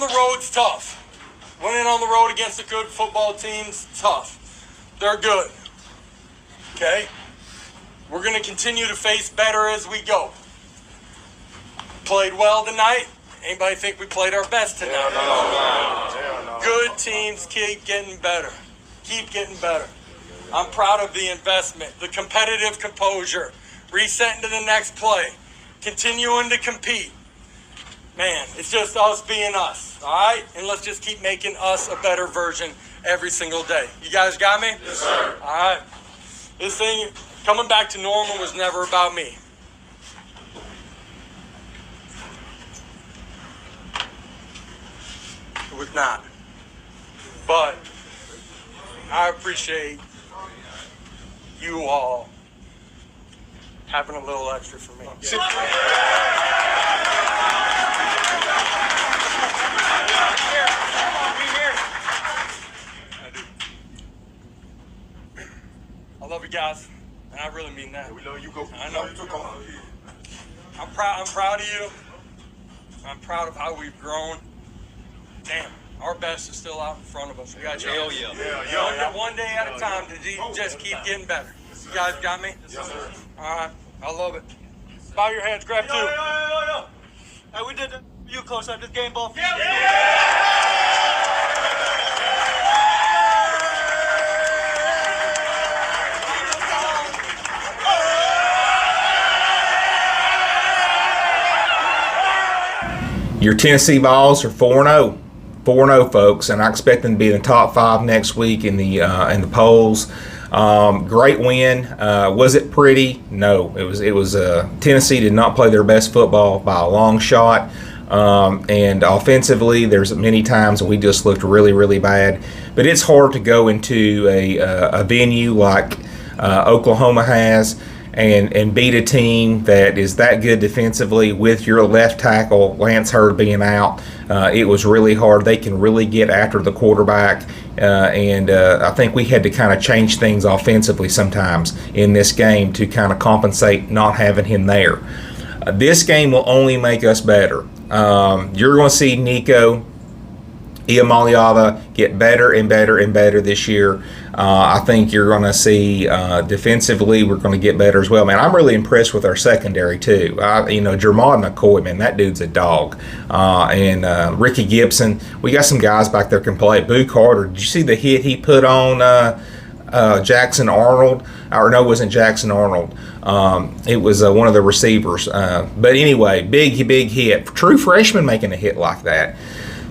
on the road's tough. Winning on the road against a good football team's tough. They're good. Okay? We're going to continue to face better as we go. Played well tonight. Anybody think we played our best tonight? No. Good teams keep getting better. Keep getting better. I'm proud of the investment, the competitive composure, resetting to the next play, continuing to compete. Man, it's just us being us, all right? And let's just keep making us a better version every single day. You guys got me? Yes, sir. All right. This thing, coming back to normal was never about me. It was not. But I appreciate you all having a little extra for me. I love you guys, and I really mean that. Yeah, we love you. Go. I know. I'm proud of you. I'm proud of how we've grown. Damn, our best is still out in front of us. We got Hell yeah. One day at a time to just keep getting better. You guys got me? Yes, sir. All right, I love it. Bow your heads, grab two. Yo. Hey, we did you close up this game ball for you. Your Tennessee Vols are 4-0. 4-0, folks, and I expect them to be in the top 5 next week in the polls. Great win. Was it pretty? No. It was Tennessee did not play their best football by a long shot. And offensively, there's many times we just looked really, really bad. But it's hard to go into a venue like Oklahoma has and beat a team that is that good defensively with your left tackle, Lance Hurd, being out. It was really hard. They can really get after the quarterback. And I think we had to kind of change things offensively sometimes in this game to kind of compensate not having him there. This game will only make us better. You're going to see Nico Iamaleava get better and better and better this year. I think you're going to see defensively we're going to get better as well. Man, I'm really impressed with our secondary too. Jermod McCoy, man, that dude's a dog. And Ricky Gibson, we got some guys back there can play. Boo Carter, did you see the hit he put on Jackson Arnold? Or no, it wasn't Jackson Arnold. It was one of the receivers. But anyway, big hit. True freshman making a hit like that.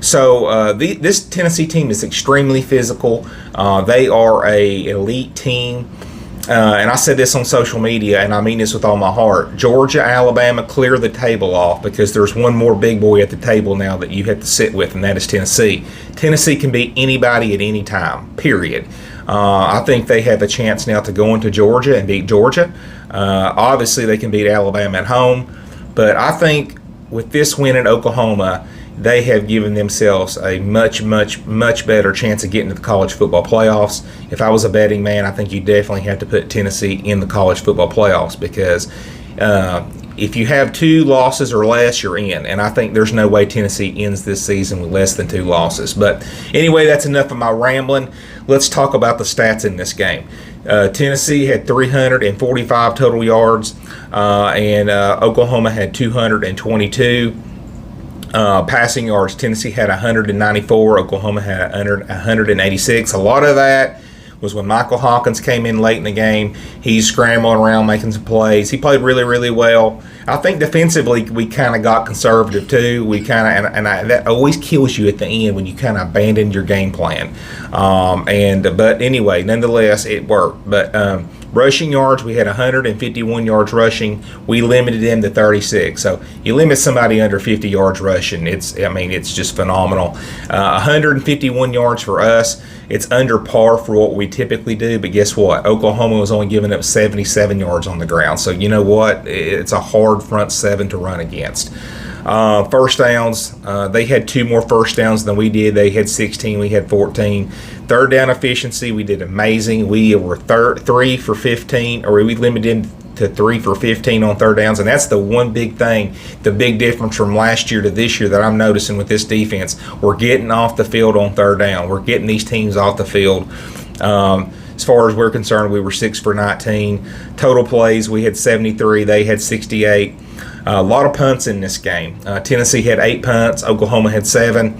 So this Tennessee team is extremely physical. They are a elite team. And I said this on social media, and I mean this with all my heart. Georgia, Alabama, clear the table off because there's one more big boy at the table now that you have to sit with, and that is Tennessee. Tennessee can beat anybody at any time, period. I think they have a chance now to go into Georgia and beat Georgia. Obviously, they can beat Alabama at home. But I think with this win in Oklahoma, they have given themselves a much, much, much better chance of getting to the college football playoffs. If I was a betting man, I think you definitely have to put Tennessee in the college football playoffs because if you have 2 losses or less, you're in. And I think there's no way Tennessee ends this season with less than 2 losses. But anyway, that's enough of my rambling. Let's talk about the stats in this game. Tennessee had 345 total yards, and Oklahoma had 222. Passing yards, Tennessee had 194, Oklahoma had 186. A lot of that was when Michael Hawkins came in late in the game. He's scrambling around, making some plays. He played really, really well. I think defensively we kind of got conservative too. We kind of, and that always kills you at the end when you kind of abandon your game plan. But anyway, nonetheless, it worked. But rushing yards, we had 151 yards rushing. We limited them to 36. So you limit somebody under 50 yards rushing, it's just phenomenal. 151 yards for us. It's under par for what we typically do, but guess what? Oklahoma was only giving up 77 yards on the ground. So you know what? It's a hard front seven to run against. First downs, they had 2 more first downs than we did. They had 16, we had 14. Third down efficiency, we did amazing. We were 3 for 15, or we limited to 3 for 15 on third downs, and that's the one big thing, the big difference from last year to this year that I'm noticing with this defense. We're getting off the field on third down. We're getting these teams off the field. As far as we're concerned, we were 6 for 19. Total plays, we had 73. They had 68. A lot of punts in this game. Tennessee had 8 punts. Oklahoma had 7.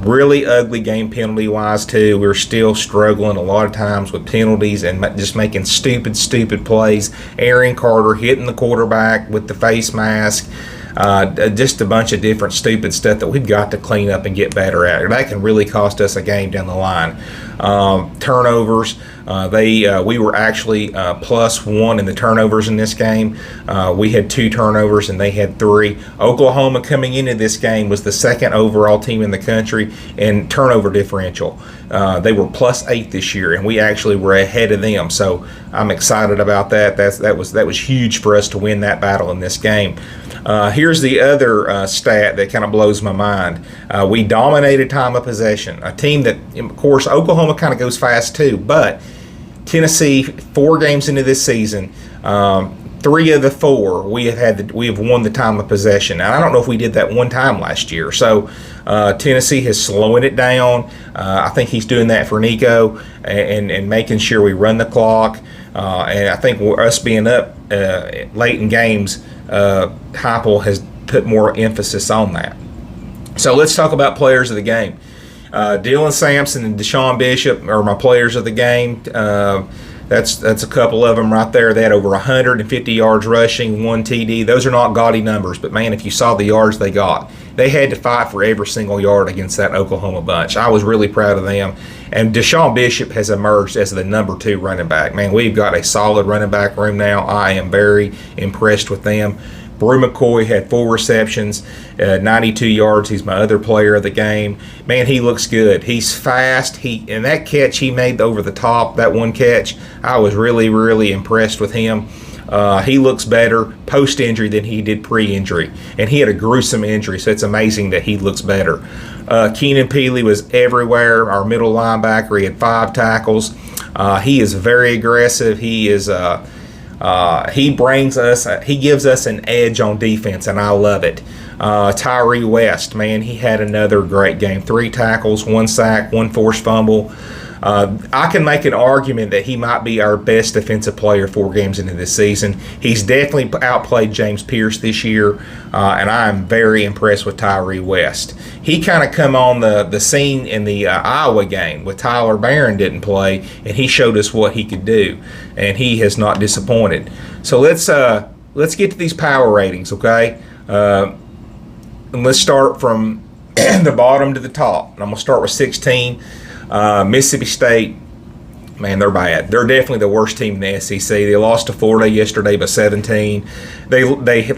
Really ugly game penalty-wise, too. We're still struggling a lot of times with penalties and just making stupid plays. Aaron Carter hitting the quarterback with the face mask. Just a bunch of different stupid stuff that we've got to clean up and get better at. That can really cost us a game down the line. Turnovers, we were actually +1 in the turnovers in this game. We had 2 turnovers and they had 3. Oklahoma coming into this game was the second overall team in the country in turnover differential. They were +8 this year, and we actually were ahead of them. So I'm excited about that. That was huge for us to win that battle in this game. Here's the other stat that kind of blows my mind. We dominated time of possession. A team that, of course, Oklahoma kind of goes fast too, but Tennessee, 4 games into this season, 3 of the 4 we have won the time of possession. And I don't know if we did that one time last year. So Tennessee is slowing it down. I think he's doing that for Nico and making sure we run the clock. And I think us being up late in games, Heupel has put more emphasis on that. So let's talk about players of the game. Dylan Sampson and Deshaun Bishop are my players of the game. That's a couple of them right there. They had over 150 yards rushing, 1 TD. Those are not gaudy numbers, but man, if you saw the yards they got, they had to fight for every single yard against that Oklahoma bunch. I was really proud of them. And Deshaun Bishop has emerged as the number 2 running back. Man, we've got a solid running back room now. I am very impressed with them. Brew McCoy had 4 receptions, 92 yards. He's my other player of the game. Man, he looks good. He's fast. And that catch he made over the top, that one catch, I was really impressed with him. He looks better post-injury than he did pre-injury. And he had a gruesome injury, so it's amazing that he looks better. Keenan Peely was everywhere, our middle linebacker. He had 5 tackles. He is very aggressive. He is... he gives us an edge on defense, and I love it. Tyree West, man, he had another great game. 3 tackles, 1 sack, 1 forced fumble. I can make an argument that he might be our best defensive player 4 games into this season. He's definitely outplayed James Pierce this year, and I'm very impressed with Tyree West. He kind of come on the scene in the Iowa game with Tyler Barron didn't play, and he showed us what he could do, and he has not disappointed. So let's get to these power ratings, okay? And let's start from the bottom to the top. And I'm going to start with 16. Mississippi State, man, they're bad. They're definitely the worst team in the SEC. They lost to Florida yesterday by 17. They let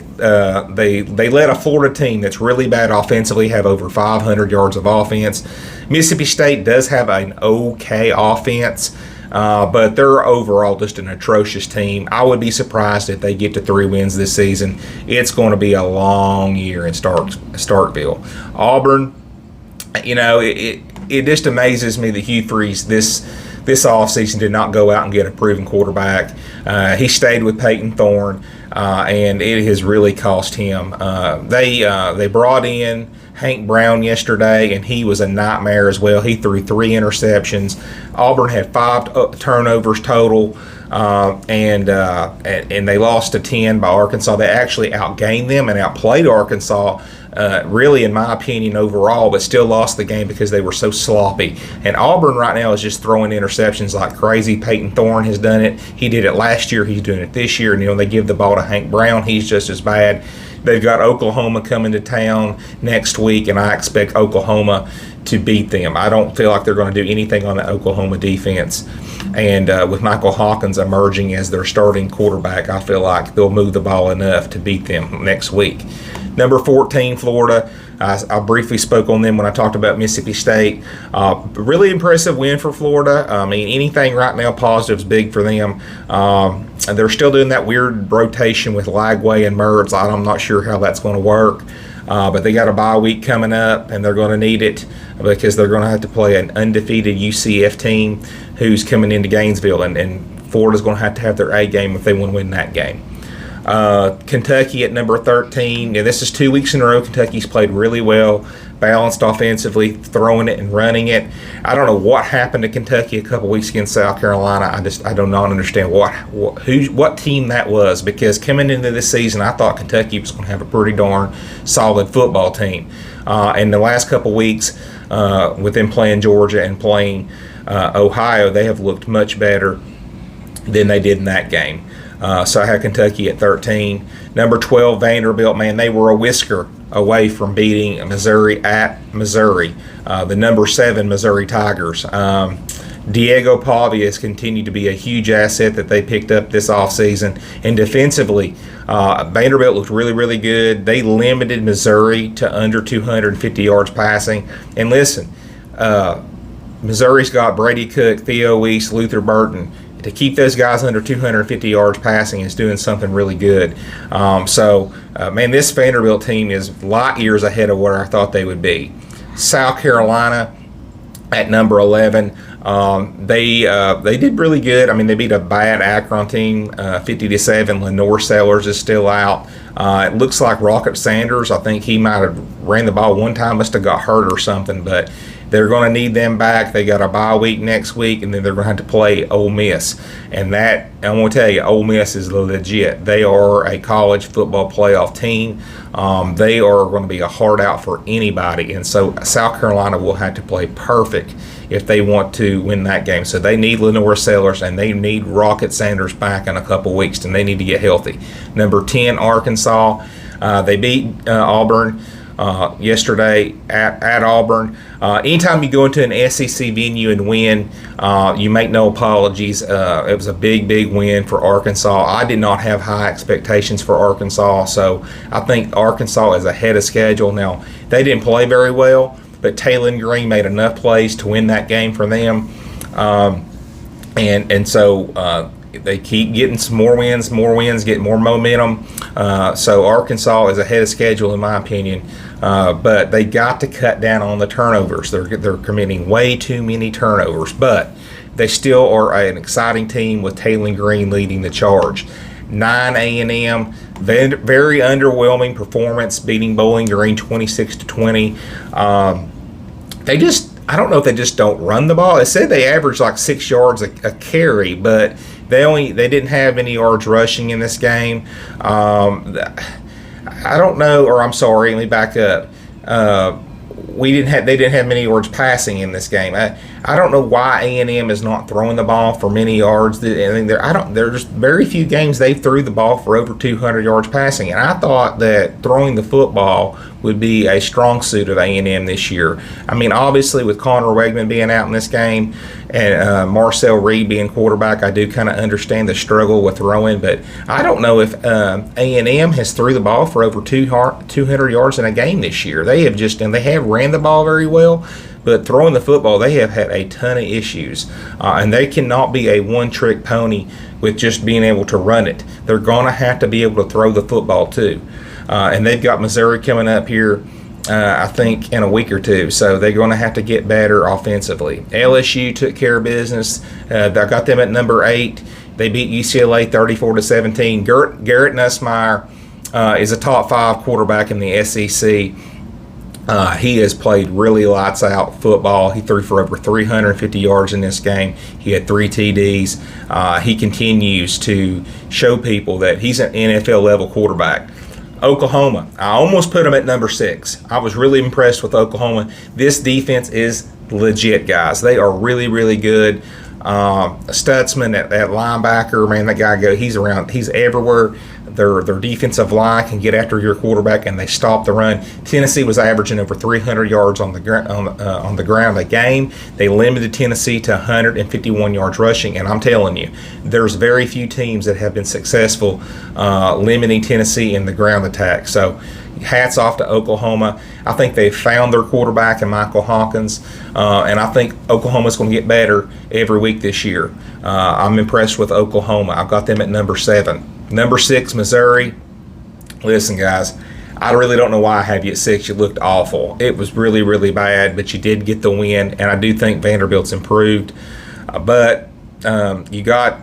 a Florida team that's really bad offensively have over 500 yards of offense. Mississippi State does have an okay offense, but they're overall just an atrocious team. I would be surprised if they get to 3 wins this season. It's going to be a long year in Starkville. Auburn, you know, it just amazes me that Hugh Freeze this offseason did not go out and get a proven quarterback. He stayed with Peyton Thorne, and it has really cost him. They brought in Hank Brown yesterday, and he was a nightmare as well. He threw 3 interceptions. Auburn had 5 turnovers total. And they lost to 10 by Arkansas. They actually outgained them and outplayed Arkansas, really, in my opinion, overall, but still lost the game because they were so sloppy. And Auburn right now is just throwing interceptions like crazy. Peyton Thorne has done it. He did it last year. He's doing it this year. And, you know, they give the ball to Hank Brown. He's just as bad. They've got Oklahoma coming to town next week, and I expect Oklahoma to beat them. I don't feel like they're going to do anything on the Oklahoma defense. And with Michael Hawkins emerging as their starting quarterback, I feel like they'll move the ball enough to beat them next week. Number 14, Florida. I briefly spoke on them when I talked about Mississippi State. Really impressive win for Florida. I mean, anything right now positive is big for them. And they're still doing that weird rotation with Lagway and Mertz. I'm not sure how that's going to work. But they got a bye week coming up, and they're going to need it because they're going to have to play an undefeated UCF team who's coming into Gainesville. And Florida's going to have their A game if they want to win that game. Kentucky at number 13. And this is 2 weeks in a row. Kentucky's played really well, balanced offensively, throwing it and running it. I don't know what happened to Kentucky a couple weeks against South Carolina. I do not understand what team that was, because coming into this season, I thought Kentucky was going to have a pretty darn solid football team. In the last couple weeks, with them playing Georgia and playing Ohio, they have looked much better than they did in that game. So I had Kentucky at 13. Number 12, Vanderbilt. Man, they were a whisker away from beating Missouri at Missouri. The number 7 Missouri Tigers. Diego Pavia has continued to be a huge asset that they picked up this offseason. And defensively, Vanderbilt looked really, really good. They limited Missouri to under 250 yards passing. And listen, Missouri's got Brady Cook, Theo Weiss, Luther Burton. To keep those guys under 250 yards passing is doing something really good. Man, this Vanderbilt team is light years ahead of where I thought they would be. South Carolina at number 11. They did really good. I mean, they beat a bad Akron team, 50-7. Lenore Sellers is still out. It looks like Rocket Sanders, I think he might have ran the ball one time, must have got hurt or something, but they're going to need them back. They got a bye week next week, and then they're going to have to play Ole Miss. And that, I'm going to tell you, Ole Miss is legit. They are a college football playoff team. They are going to be a hard out for anybody. And so South Carolina will have to play perfect if they want to win that game. So they need Lenore Sellers, and they need Rocket Sanders back in a couple weeks, and they need to get healthy. Number 10, Arkansas. They beat Auburn yesterday at Auburn. Anytime you go into an SEC venue and win, you make no apologies. It was a big, big win for Arkansas. I did not have high expectations for Arkansas, so I think Arkansas is ahead of schedule. Now, they didn't play very well, but Taylor Green made enough plays to win that game for them. So they keep getting some more wins, get more momentum. So Arkansas is ahead of schedule in my opinion. But they got to cut down on the turnovers. They're committing way too many turnovers, but they still are an exciting team with Taylor Green leading the charge. 9 A&M, very underwhelming performance, beating Bowling Green 26-20. I don't know if they just don't run the ball. It said they averaged like 6 yards a carry, but they didn't have any yards rushing in this game. I don't know, or I'm sorry, let me back up. They didn't have many yards passing in this game. I don't know why A&M is not throwing the ball for many yards. There's very few games they threw the ball for over 200 yards passing, and I thought that throwing the football would be a strong suit of A&M this year. I mean, obviously with Connor Wegman being out in this game and Marcel Reed being quarterback, I do kind of understand the struggle with throwing, but I don't know if A&M has threw the ball for over 200 yards in a game this year. They have ran the ball very well, but throwing the football, they have had a ton of issues, and they cannot be a one-trick pony with just being able to run it. They're going to have to be able to throw the football too. And they've got Missouri coming up here, I think, in a week or two. So they're going to have to get better offensively. LSU took care of business. I got them at number 8. They beat UCLA 34-17. Garrett Nussmeier is a top 5 quarterback in the SEC. He has played really lights out football. He threw for over 350 yards in this game. He had 3 TDs. He continues to show people that he's an NFL level quarterback. Oklahoma, I almost put them at number 6. I was really impressed with Oklahoma. This defense is legit, guys. They are really, really good. Stutzman at linebacker, man, that guy he's everywhere. Their defensive line can get after your quarterback, and they stop the run. Tennessee was averaging over 300 yards on the ground a game. They limited Tennessee to 151 yards rushing, and I'm telling you, there's very few teams that have been successful limiting Tennessee in the ground attack. So hats off to Oklahoma. I think they've found their quarterback in Michael Hawkins, and I think Oklahoma's going to get better every week this year. I'm impressed with Oklahoma. I've got them at number 7. Number 6, Missouri. Listen, guys, I really don't know why I have you at 6. You looked awful. It was really, really bad, but you did get the win, and I do think Vanderbilt's improved. But you got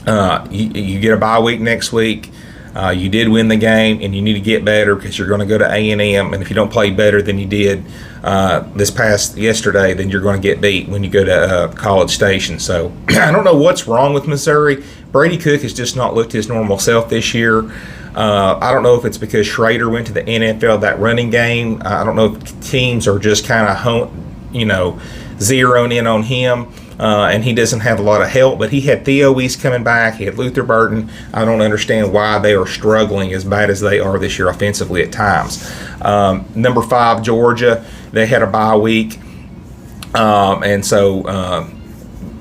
You get a bye week next week. You did win the game, and you need to get better because you're going to go to A&M, and if you don't play better than you did this past yesterday, then you're going to get beat when you go to College Station. So I don't know what's wrong with Missouri. Brady Cook has just not looked his normal self this year. I don't know if it's because Schrader went to the NFL, that running game. I don't know if teams are just kind of zeroing in on him. And he doesn't have a lot of help, but he had Theo East coming back. He had Luther Burton. I don't understand why they are struggling as bad as they are this year offensively at times. Number 5, Georgia, they had a bye week. And so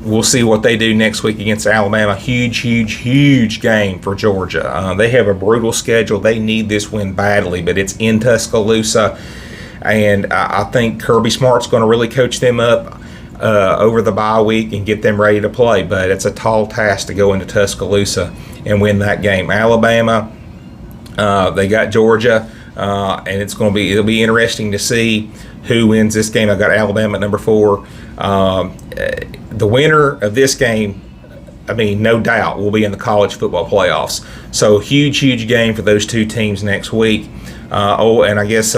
we'll see what they do next week against Alabama. Huge game for Georgia. They have a brutal schedule. They need this win badly, but it's in Tuscaloosa. And I think Kirby Smart's going to really coach them up over the bye week and get them ready to play, but it's a tall task to go into Tuscaloosa and win that game. Alabama, they got Georgia, and it'll be interesting to see who wins this game. I got Alabama at number 4. The winner of this game, no doubt, will be in the college football playoffs. So huge game for those two teams next week. And I guess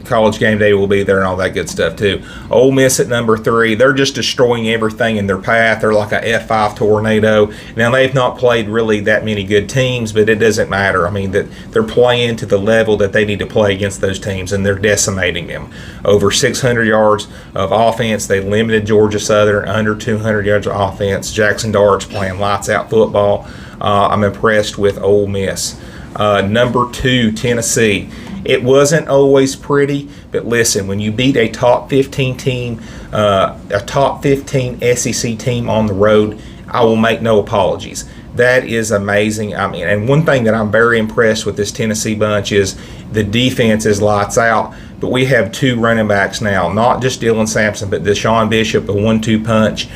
College Game Day will be there and all that good stuff too. Ole Miss at number 3. They're just destroying everything in their path. They're like a F5 tornado. Now, they've not played really that many good teams, but it doesn't matter. That they're playing to the level that they need to play against those teams, and they're decimating them. Over 600 yards of offense. They limited Georgia Southern, under 200 yards of offense. Jackson Dart's playing lights-out football. I'm impressed with Ole Miss. Number 2, Tennessee. It wasn't always pretty, but listen, when you beat a top 15 team, a top 15 SEC team on the road, I will make no apologies. That is amazing. And one thing that I'm very impressed with this Tennessee bunch is the defense is lights out, but we have 2 running backs now, not just Dylan Sampson, but Deshaun Bishop, the 1-2 punch.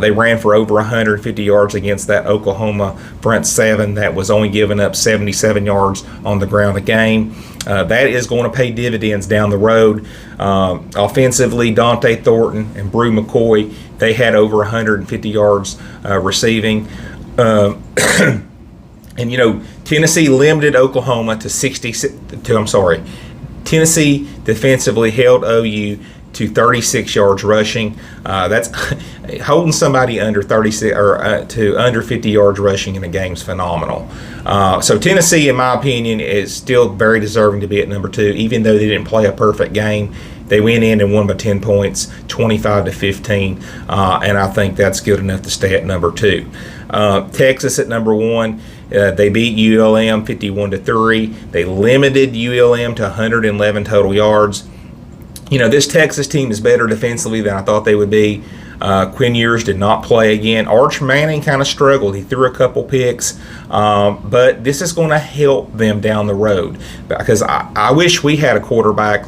They ran for over 150 yards against that Oklahoma front 7 that was only giving up 77 yards on the ground a game. That is going to pay dividends down the road. Offensively, Dante Thornton and Brew McCoy, they had over 150 yards receiving. And, Tennessee limited Oklahoma to Tennessee defensively held OU to 36 yards rushing. That's holding somebody under 36 or to under 50 yards rushing in a game is phenomenal. So Tennessee, in my opinion, is still very deserving to be at number 2, even though they didn't play a perfect game. They went in and won by 10 points, 25-15, and I think that's good enough to stay at number 2. Texas at number 1. They beat ULM 51-3. They limited ULM to 111 total yards. This Texas team is better defensively than I thought they would be. Quinn Ewers did not play again. Arch Manning kind of struggled. He threw a couple picks. But this is going to help them down the road, because I wish we had a quarterback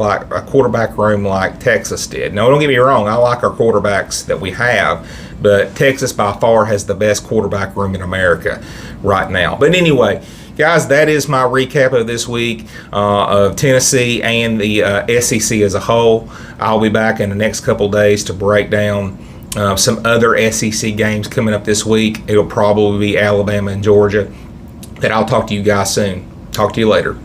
room like Texas did. Now, don't get me wrong. I like our quarterbacks that we have, but Texas by far has the best quarterback room in America right now. But anyway, guys, that is my recap of this week of Tennessee and the SEC as a whole. I'll be back in the next couple days to break down some other SEC games coming up this week. It'll probably be Alabama and Georgia. But I'll talk to you guys soon. Talk to you later.